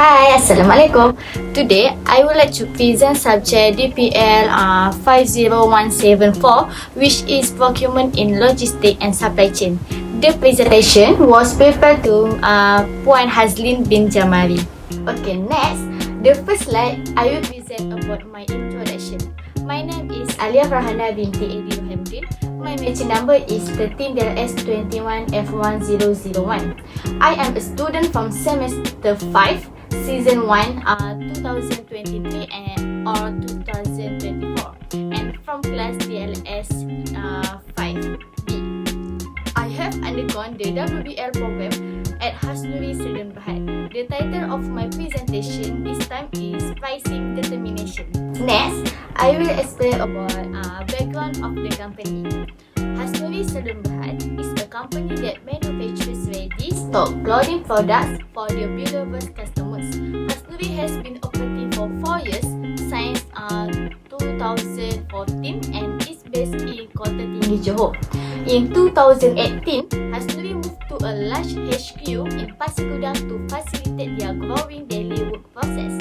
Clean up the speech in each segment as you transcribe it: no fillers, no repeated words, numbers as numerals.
Hi, Assalamualaikum. Today, I would like to present subject DPL50174, which is Procurement in Logistics and Supply Chain. The presentation was prepared to Puan Hazlin bin Jamali. Okay, next, the first slide, I will present about my introduction. My name is Alia Farhana binti Edi Rohamdin. My matching number is 30DLS21F1001. I am a student from semester 5, season 1, 2023 or 2024, and from class DLS 5B. I have undergone the WBL program at Hasnuri Student Berhad. The title of my presentation this time is Pricing Determination. Next, I will explain about background of the company. Hasnuri Student Berhad is a company that manufactures ready-stock clothing products for their beloved customers. Hasnuri has been operating for 4 years since 2014 and is based in Kota Tinggi, Johor. In 2018, Hasuri moved to a large HQ in Pasir Gudang to facilitate their growing daily work process.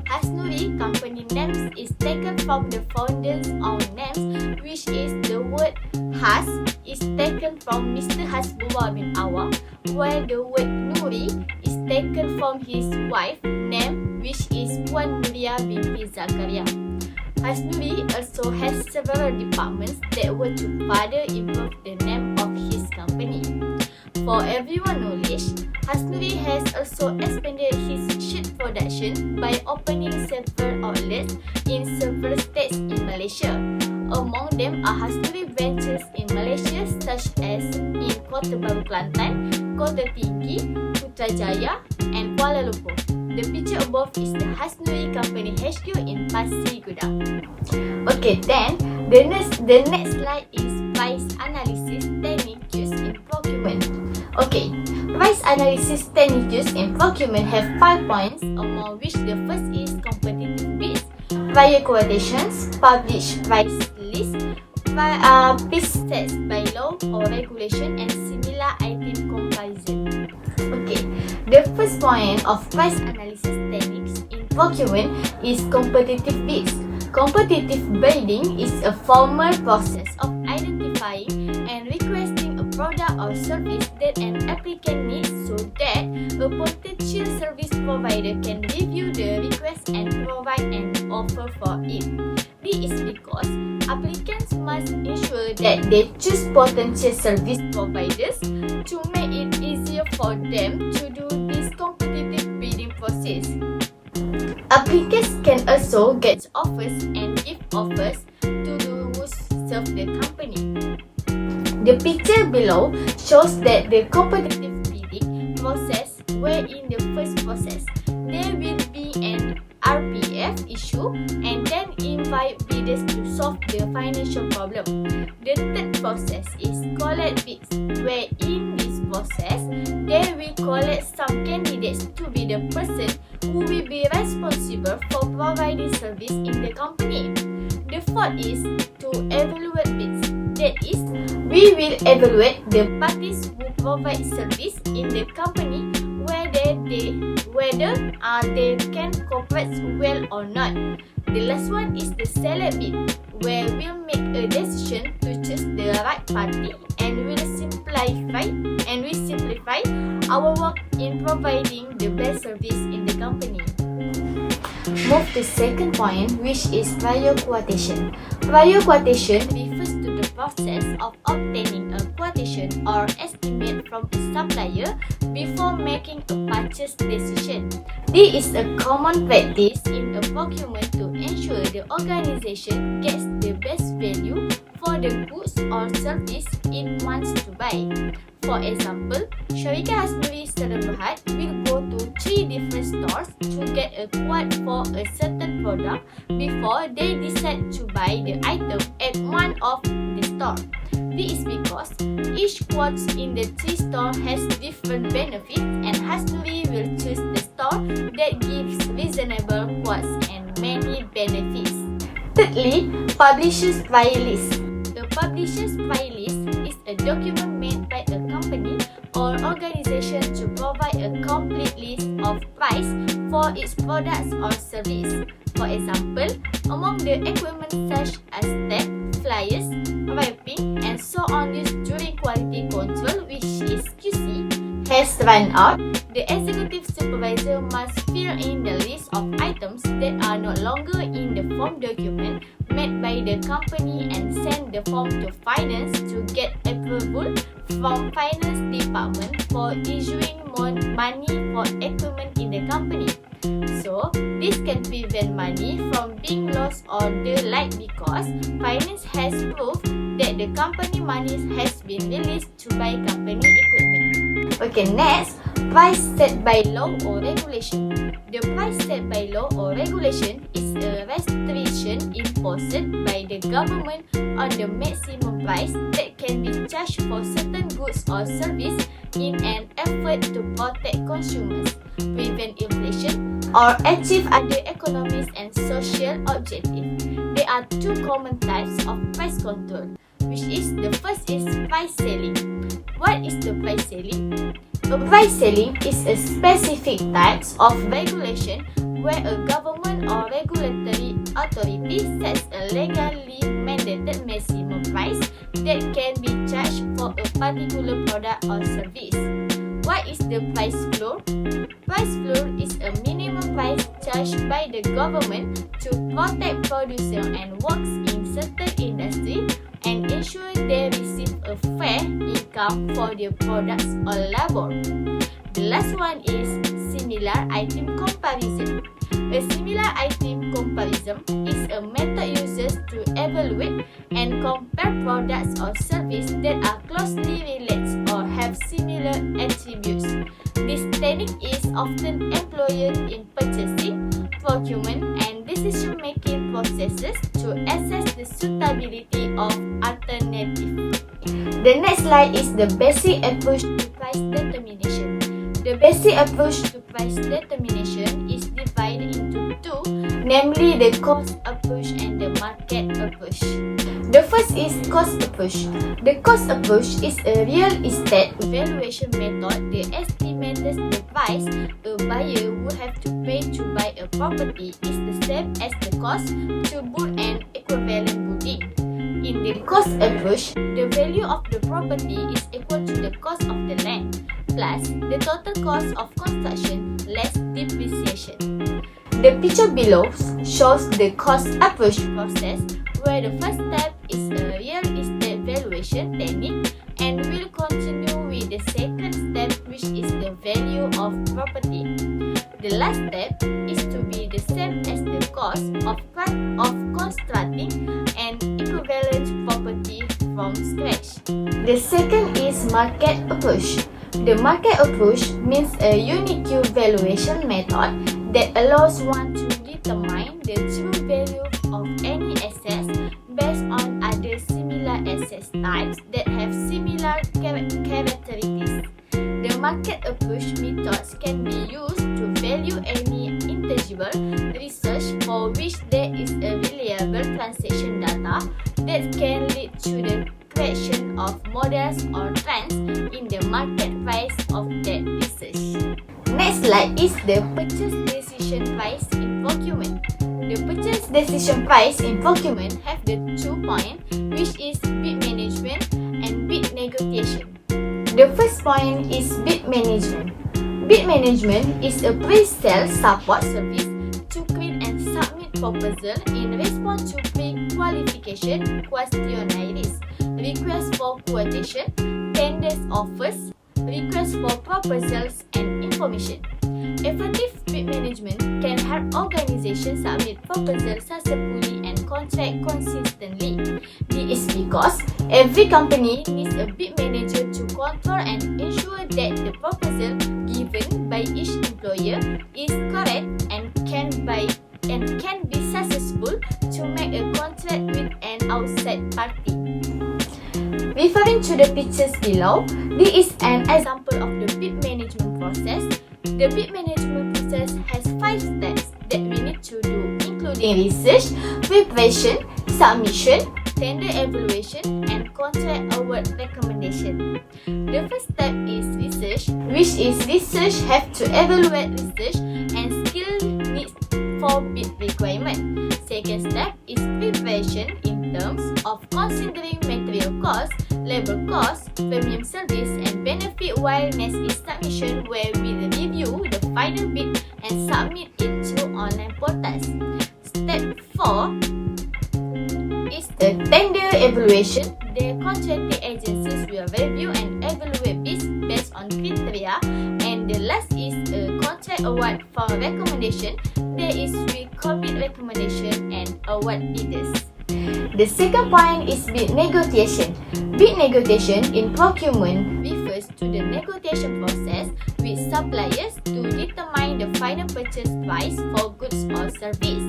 Hasnuri company names is taken from the founder's own names, which is the word Has is taken from Mr. Hasbullah bin Awam, while the word Nuri is taken from his wife name, which is Puan Nuria binti Zakaria. Hasnuri also has several departments that were to further improve the name of his company. For everyone's knowledge, Hasnuri has also expanded his sheet production by opening several outlets in several states in Malaysia. Among them are Hasuri branches in Malaysia such as in Kota Baru Kelantan, Kota Tinggi, Putrajaya and Kuala Lumpur. The picture above is the Hasuri Company HQ in Pasir Gudang. Okay, then the next slide is price analysis technique used in procurement. Okay, price analysis technique used in procurement have 5 points, among which the first is competitive bids, prior quotations, published price list, price sets by law or regulation, and similar item comparison. Okay, the first point of price analysis techniques in procurement is competitive bids. Competitive bidding is a formal process of identifying and requesting a product or service that an applicant needs so that a potential service provider can review the request and provide an offer for it. This is because applicants must ensure that they choose potential service providers to make it easier for them to do this competitive bidding process. Applicants can also get offers and give offers to those serve the company. The picture below shows that the competitive bidding process, where in the first process, there will be an RPF issue and then invite bidders to solve the financial problem. The third process is collect bids, where in this process, they will collect some candidates to be the person who will be responsible for providing service in the company. The fourth is to evaluate bids. That is, we will evaluate the parties who provide service in the company whether they can cooperate well or not. The last one is the select bid, where we'll make a decision to choose the right party and will simplify our work in providing the best service in the company. Move to second point, which is prior quotation. Prior quotation refers to the process of obtaining a quotation or estimate from a supplier before making a purchase decision. This is a common practice in a procurement to ensure the organization gets the best value for the goods or service it wants to buy. For example, Syarikat Hasuri Student Berhad will go to 3 different stores to get a quote for a certain product before they decide to buy the item at one of the stores. This is because each quote in the 3 stores has different benefits, and Hasuri will choose the store that gives reasonable quotes and many benefits. Thirdly, Publisher's Price List. The Publisher's Price List is a document made by a company or organization to provide a complete list of price for its products or service. For example, among the equipment such as tape, flyers, wrapping, and so on used during quality control, which is QC, has run out, the executive supervisor must fill in the list of items that are no longer in the form document made by the company and send the form to finance to get approval from finance department for issuing more money for equipment in the company. So, this can prevent money from being lost or the like because finance has proved that the company money has been released to buy company equipment. Okay, next, price set by law or regulation. The price set by law or regulation is a restriction imposed by the government on the maximum price that can be charged for certain goods or service in an effort to protect consumers, prevent inflation, or achieve other economic and social objectives. There are two common types of price control, which is the first is price selling. What is the price selling? A price selling is a specific type of regulation where a government or regulatory authority sets a legally mandated maximum price that can be charged for a particular product or service. What is the price floor? Price floor is a minimum price charged by the government to protect producers and works in certain industry and ensure they receive a fair income for their products or labor. The last one is similar item comparison. A similar item comparison is a method used to evaluate and compare products or services that are closely related or have similar attributes. This technique is often employed in purchasing, procurement, and decision-making processes to assess the suitability of alternatives. The next slide is the basic approach to price determination. The basic approach to price determination is divided into two, namely the cost approach and the market approach. The first is cost approach. The cost approach is a real estate valuation method that estimates the price a buyer would have to pay to buy a property is the same as the cost to build an equivalent building. In the cost approach, the value of the property is equal to the cost of the land plus the total cost of construction less depreciation. The picture below shows the cost approach process where the first step is a real estate valuation technique and will continue with the second step, which is the value of property. The last step is to be the same as the cost of constructing an equivalent property from scratch. The second is market approach. The market approach means a unique valuation method that allows one to determine the true value of any asset based on other similar asset types that have similar characteristics. The market approach methods can be used to value any intangible research for which there is a reliable transaction data that can lead to the creation of models or trends in the market price of that research. Next slide is the purchase decision price in procurement. The purchase decision price in procurement have the 2 points, which is bid management and bid negotiation. The first point is bid management. Bid management is a pre-sale support service to create and submit proposal in response to pre-qualification questionnaires, requests for quotation, tenders offers, requests for proposals, and information. Effective bid management can help organizations submit proposals successfully and contract consistently. This is because every company needs a bid manager to control and ensure that the proposal given by each employer is correct and can be successful to make a contract with an outside party. Referring to the pictures below, this is an example of the bid management process. The bid management process has 5 steps that we need to do, including research, preparation, submission, tender evaluation, and contract award recommendation. The first step is research, which is research have to evaluate research and skill for bid requirement. Second step is preparation in terms of considering material cost, labor cost, premium service, and benefit, while next is submission, where we review the final bid and submit it through online portals. Step 4 is the tender evaluation. The contracting agencies will review and evaluate bids based on criteria. And the last is a contract award for recommendation. There is recommit recommendation and award bidders. The second point is bid negotiation. Bid negotiation in procurement refers to the negotiation process with suppliers to determine the final purchase price for goods or service.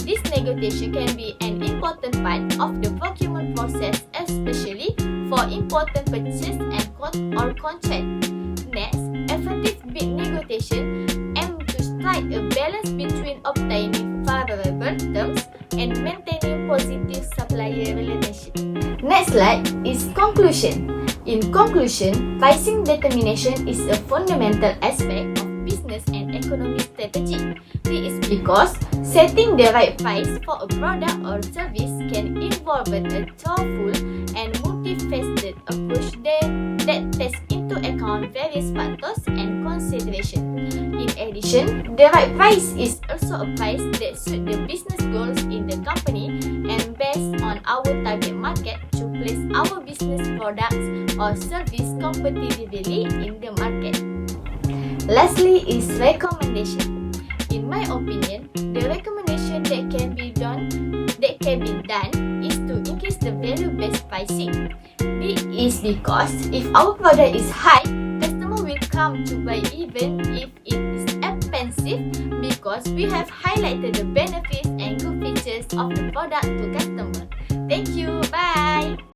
This negotiation can be an important part of the procurement process, especially for important purchase and or contract. Next, effective bid negotiation aims to strike a balance between obtaining favorable terms and maintaining positive supplier relationship. Next slide is conclusion. In conclusion, pricing determination is a fundamental aspect of business and economic strategy. This is because setting the right price for a product or service can involve a thoughtful and multifaceted approach that takes into account various factors and considerations. In addition, the right price is also a price that suits the business goals in the company and based on our target market to place our business products or service competitively in the market. Lastly is recommendation. In my opinion, the recommendation that can be done is to increase the value-based pricing. This is because if our product is high, customer will come to buy even if it is expensive, because we have highlighted the benefits and good features of the product to customers.